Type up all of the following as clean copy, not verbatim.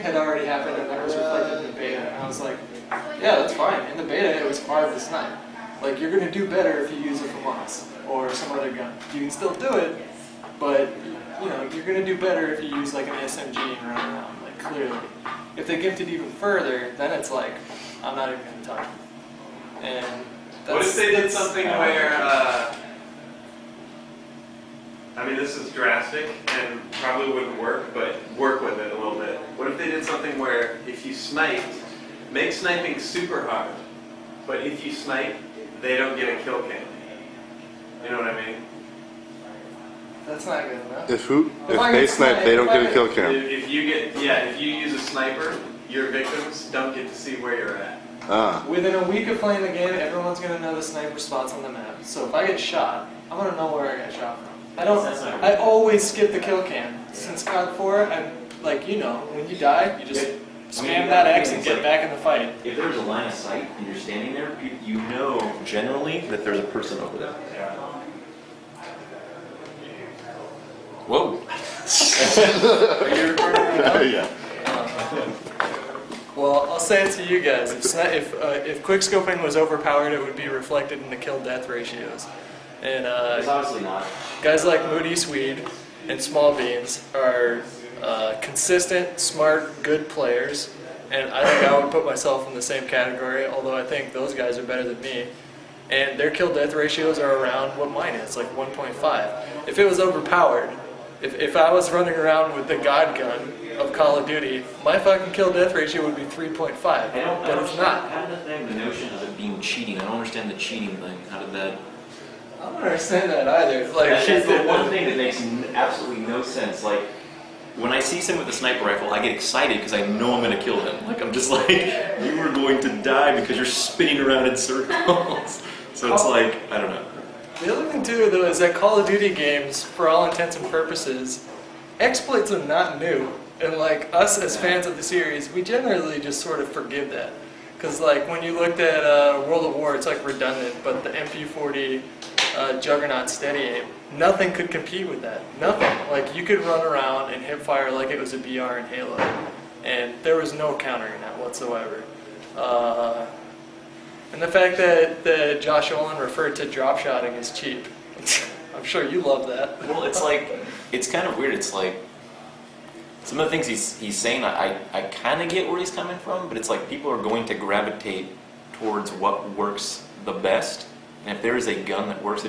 had already happened and then it was reflected in the beta, and I was like, yeah, that's fine. In the beta, it was hard to snipe. Like, you're going to do better if you use a FAMAS or some other gun. You can still do it, but you know, you're going to do better if you use like an SMG and run around, like clearly. If they gimped it even further, then it's like, I'm not even going to touch it. And what if they did something where, I mean, this is drastic and probably wouldn't work, but work with it a little bit. What if they did something where if you sniped, make sniping super hard, but if you snipe, they don't get a kill cam. You know what I mean? That's not good enough. If they snipe, they don't get a kill cam. If you use a sniper, your victims don't get to see where you're at. Within a week of playing the game, everyone's going to know the sniper spots on the map. So if I get shot, I'm going to know where I got shot from. I always skip the kill cam. Since COD 4, like, you know, when you die, you just spam that X and get back in the fight. If there's a line of sight and you're standing there, you know generally that there's a person over there. Whoa. Are you recording right now? Yeah. Well, I'll say it to you guys. If quickscoping was overpowered, it would be reflected in the kill-death ratios. And It's obviously not. guys like Moody Swede and Small Beans are consistent, smart, good players. And I think I would put myself in the same category, although I think those guys are better than me. And their kill-death ratios are around what mine is, like 1.5. If it was overpowered, if I was running around with the God gun of Call of Duty, my fucking kill-death ratio would be 3.5, but it's not. How did the notion of it being cheating? I don't understand the cheating thing. How did that... I don't understand that either. Like, That's the one thing that makes absolutely no sense. Like, when I see someone with a sniper rifle, I get excited because I know I'm going to kill them. Like, I'm just like, you are going to die because you're spinning around in circles. So it's like, I don't know. The other thing too, though, is that Call of Duty games, for all intents and purposes, exploits are not new. And like, us as fans of the series, we generally just sort of forgive that. Because like, when you looked at World at War, it's like redundant, but the MP40 Juggernaut Steady Aim, nothing could compete with that. Nothing. Like, you could run around and hip fire like it was a BR in Halo. And there was no countering that whatsoever. And the fact that Josh Olin referred to drop shotting as cheap. I'm sure you love that. Well, it's like, it's kind of weird. It's like, some of the things he's saying, I kind of get where he's coming from, but it's like people are going to gravitate towards what works the best. And if there is a gun that works,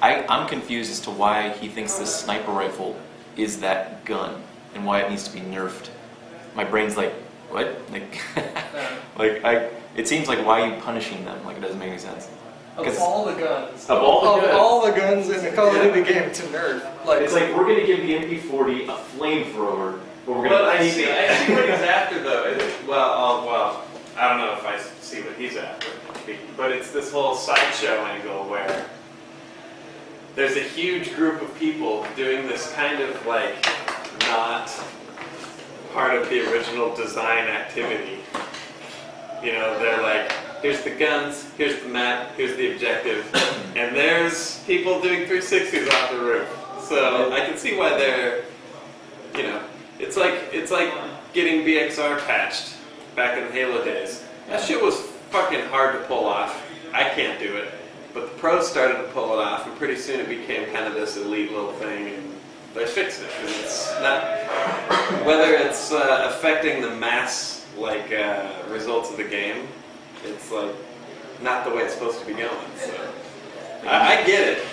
I'm confused as to why he thinks this sniper rifle is that gun and why it needs to be nerfed. My brain's like, what? Like, it seems like, why are you punishing them? Like, it doesn't make any sense. Of all the guns. Of all the guns in the Call of Duty game to nerf. Like, it's like, we're going to give the MP40 a flamethrower, but we're going to... I see what he's after, though. Well, I don't know if I see what he's after, but it's this whole sideshow angle where there's a huge group of people doing this kind of, like, not part of the original design activity. You know, they're like, here's the guns, here's the map, here's the objective, and there's people doing 360s off the roof. So I can see why they're, you know, it's like getting BXR patched back in the Halo days. That shit was fucking hard to pull off. I can't do it. But the pros started to pull it off, and pretty soon it became kind of this elite little thing, and they fixed it. Because it's not, whether it's affecting the mass, like, results of the game, it's like not the way it's supposed to be going. So I get it.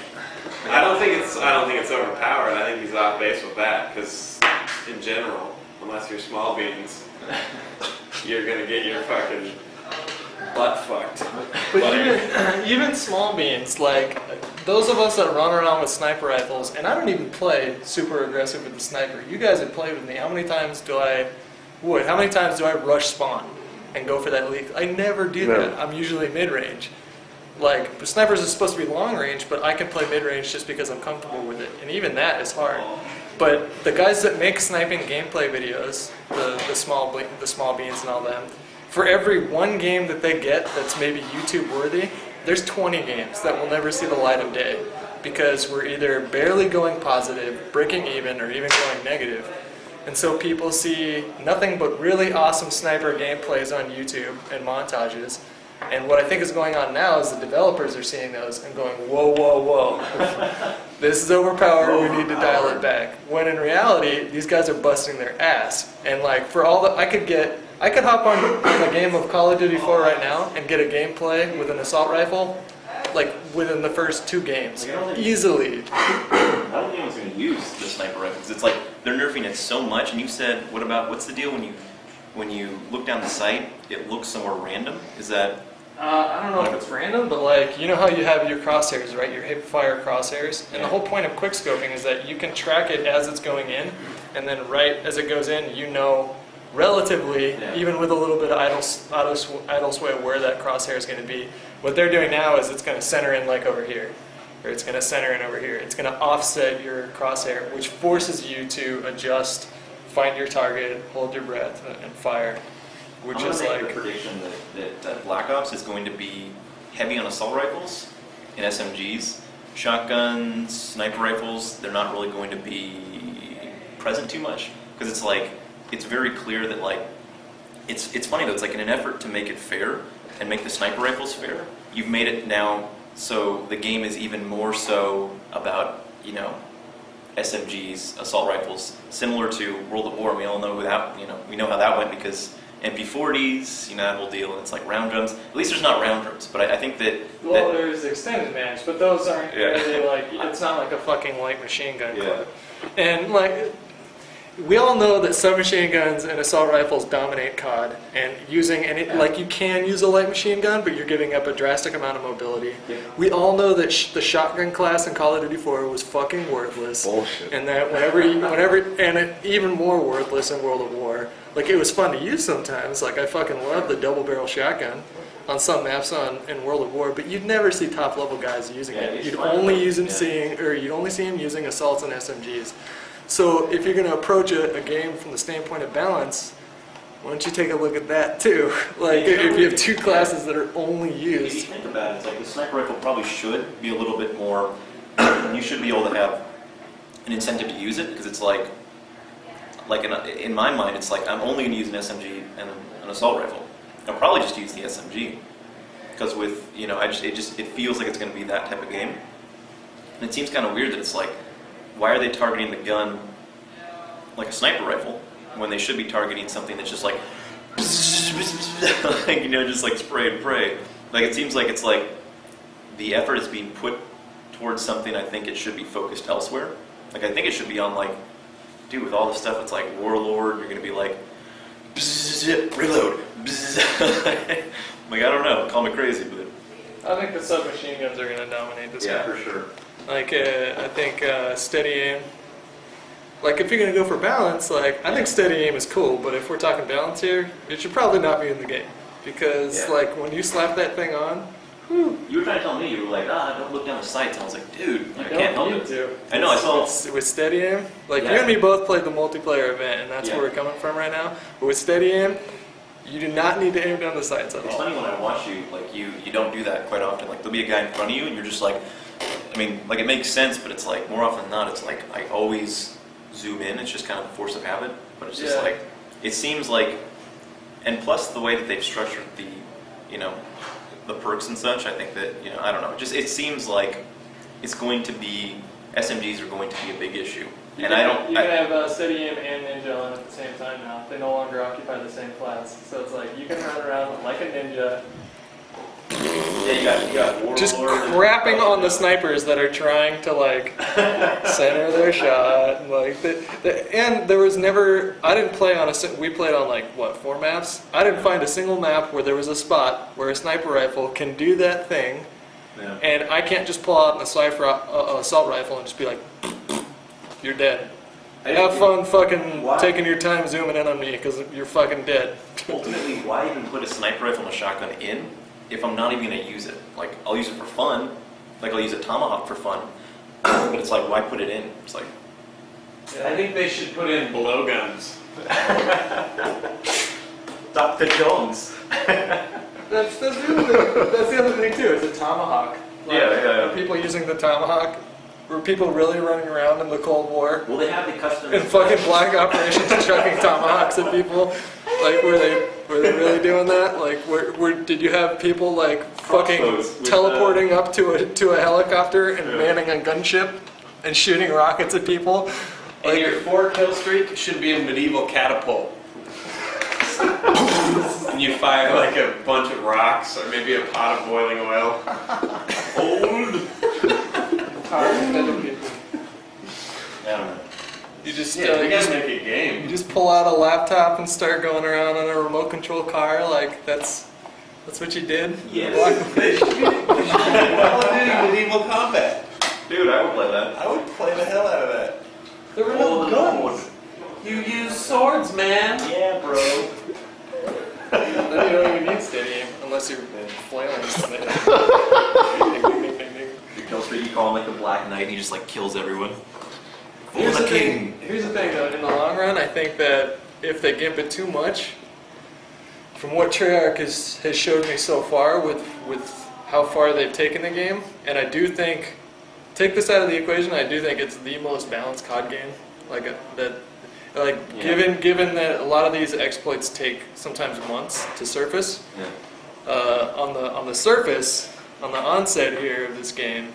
I don't think it's overpowered. I think he's off base with that, because in general, unless you're Small Beans, you're gonna get your fucking butt fucked. But even Small Beans, like, those of us that run around with sniper rifles, and I don't even play super aggressive with the sniper. You guys have played with me. How many times do I rush spawn and go for that leak? I never do that. I'm usually mid-range. Like, the snipers are supposed to be long-range, but I can play mid-range just because I'm comfortable with it. And even that is hard. But the guys that make sniping gameplay videos, the small beans and all them, for every one game that they get that's maybe YouTube worthy, there's 20 games that will never see the light of day because we're either barely going positive, breaking even, or even going negative. And so people see nothing but really awesome sniper gameplays on YouTube and montages. And what I think is going on now is the developers are seeing those and going, whoa, whoa, whoa, this is overpowered, we need to dial it back. When in reality, these guys are busting their ass. And like, for all the, I could hop on a game of Call of Duty 4 right now and get a gameplay with an assault rifle, like within the first 2 games, easily. I don't think anyone's going to use the sniper rifle because it's like they're nerfing it so much. And you said, what's the deal when you look down the sight, it looks somewhere random? Is that? I don't know if it's random, but like, you know how you have your crosshairs, right? Your hip fire crosshairs? And the whole point of quickscoping is that you can track it as it's going in, and then right as it goes in, you know relatively, even with a little bit of idle sway, where that crosshair is going to be. What they're doing now is it's going to center in like over here, or it's going to center in over here. It's going to offset your crosshair, which forces you to adjust, find your target, hold your breath, and fire. Which I'm is gonna make like the prediction that Black Ops is going to be heavy on assault rifles and SMGs. Shotguns, sniper rifles, they're not really going to be present too much because it's like it's very clear that like it's funny though, it's like in an effort to make it fair and make the sniper rifles fair, you've made it now so the game is even more so about, you know, SMGs, assault rifles, similar to World at War. We all know that, you know, we know how that went because MP40s, you know, that whole deal, and it's like round drums. At least there's not round drums, but I think that... Well, there's extended match, but those aren't really like, it's not like a fucking light machine gun clip. And like, we all know that submachine guns and assault rifles dominate COD, and using any, like you can use a light machine gun, but you're giving up a drastic amount of mobility. We all know that the shotgun class in Call of Duty 4 was fucking worthless. Bullshit. And that even more worthless in World of War. Like, it was fun to use sometimes. Like, I fucking love the double barrel shotgun on some maps in World of War, but you'd never see top level guys using it. You'd only you'd only see them using assaults and SMGs. So if you're going to approach a game from the standpoint of balance, why don't you take a look at that too? Like, if you have 2 classes that are only If you used. think about it, it's like the sniper rifle probably should be a little bit more, you should be able to have an incentive to use it, because it's like in my mind, it's like I'm only going to use an SMG and an assault rifle. I'll probably just use the SMG, because with, you know, it feels like it's going to be that type of game. And it seems kind of weird that it's like, why are they targeting the gun like a sniper rifle when they should be targeting something that's just like, you know, just like spray and pray. Like, it seems like it's like the effort is being put towards something. I think it should be focused elsewhere. Like, I think it should be on, like, dude, with all this stuff, it's like Warlord, you're gonna be like, reload. Like, I don't know, call me crazy, but I think the submachine guns are going to dominate this game. for sure. Like, I think steady aim. Like, if you're going to go for balance, like, I think steady aim is cool, but if we're talking balance here, it should probably not be in the game. Because, like, when you slap that thing on, whew. You were trying to tell me, you were like, don't look down the sights. And I was like, dude, I You can't help don't it. need to. I know, I saw. With steady aim, like, Yeah. you and me both played the multiplayer event, and that's Yeah. where we're coming from right now. But with steady aim, you do not need to aim down the sights at It's all. funny when I watch you, like, you don't do that quite often. Like, there'll be a guy in front of you, and you're just like, I mean, like, it makes sense, but it's like, more often than not, it's like, I always zoom in. It's just kind of a force of habit. But it's just like, it seems like, and plus the way that they've structured the, you know, the perks and such, I think that, you know, I don't know, just, it seems like it's going to be, SMGs are going to be a big issue. You can have steady aim and ninja on at the same time now. They no longer occupy the same class. So it's like, you can run around like a ninja, Yeah, you got Warlord. just crapping on the snipers that are trying to, like, center their shot. Like, and there was never, I didn't play on we played on, like, what, 4 maps? I didn't find a single map where there was a spot where a sniper rifle can do that thing, Yeah. and I can't just pull out an assault rifle and just be like, you're dead. Have fun fucking taking your time zooming in on me, because you're fucking dead. Ultimately, why even put a sniper rifle and a shotgun in if I'm not even going to use it? Like, I'll use it for fun. Like, I'll use a tomahawk for fun. But it's like, why put it in? It's like... I think they should put in blowguns. Dr. Jones. That's the other thing too, is a tomahawk. Like, Yeah. People using the tomahawk, Were people really running around in the Cold War Well, they have the custom. and fucking black operations and chucking tomahawks at people? Like, were they really doing that? Like, did you have people like fucking Crossbows with, teleporting up to a helicopter and manning a gunship and shooting rockets at people? And your 4-kill streak should be a medieval catapult. And you fire like a bunch of rocks or maybe a pot of boiling oil. Old. I don't know. You just Yeah, we you gotta just make a you game. just pull out a laptop and start going around in a remote control car. Like that's what you did. Yes. They should be Call of Duty medieval combat. Dude, I would play that. I would play the hell out of that. There were Oh, no the long guns. You use swords, man. Yeah, bro. Then you don't even need steady aim unless you're flailing something. Ding, ding, ding, ding. Your kill streak, you call him like the Black Knight, and he just like kills everyone. Here's For the the king. thing though, in the long run, I think that if they gimp it too much, from what Treyarch has showed me so far with how far they've taken the game, and I do think, take this out of the equation, I do think it's the most balanced COD game. Given that a lot of these exploits take sometimes months to surface, Yeah. on the surface, on the onset here of this game,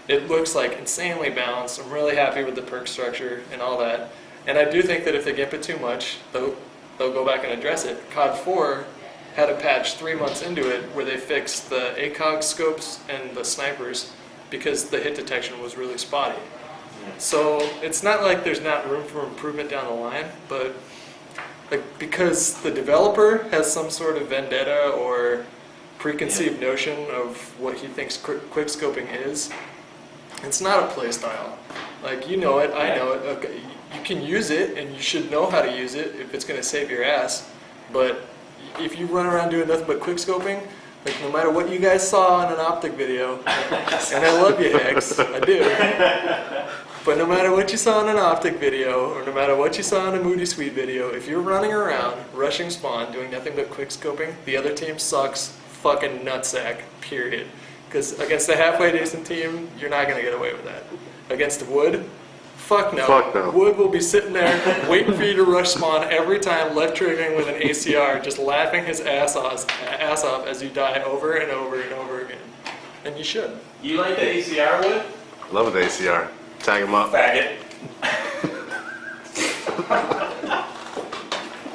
it looks like insanely balanced. I'm really happy with the perk structure and all that. And I do think that if they gimp it too much, they'll go back and address it. COD 4 had a patch 3 months into it where they fixed the ACOG scopes and the snipers because the hit detection was really spotty. So it's not like there's not room for improvement down the line, but like because the developer has some sort of vendetta or preconceived notion of what he thinks quick scoping is, it's not a play style. Like you know it, I know it. Okay, you can use it and you should know how to use it if it's going to save your ass. But if you run around doing nothing but quick scoping, like no matter what you guys saw in an optic video, and I love you, X, I do. But no matter what you saw in an optic video, or no matter what you saw in a Moody Sweet video, if you're running around, rushing spawn, doing nothing but quick scoping, the other team sucks fucking nutsack, period. Because against a halfway decent team, you're not going to get away with that. Against Wood, fuck no. Fuck no. Wood will be sitting there waiting for you to rush spawn every time, left triggering with an ACR, just laughing his ass off as you die over and over and over again. And you should. You like the ACR wood? Love the ACR. Tag him up. Faggot.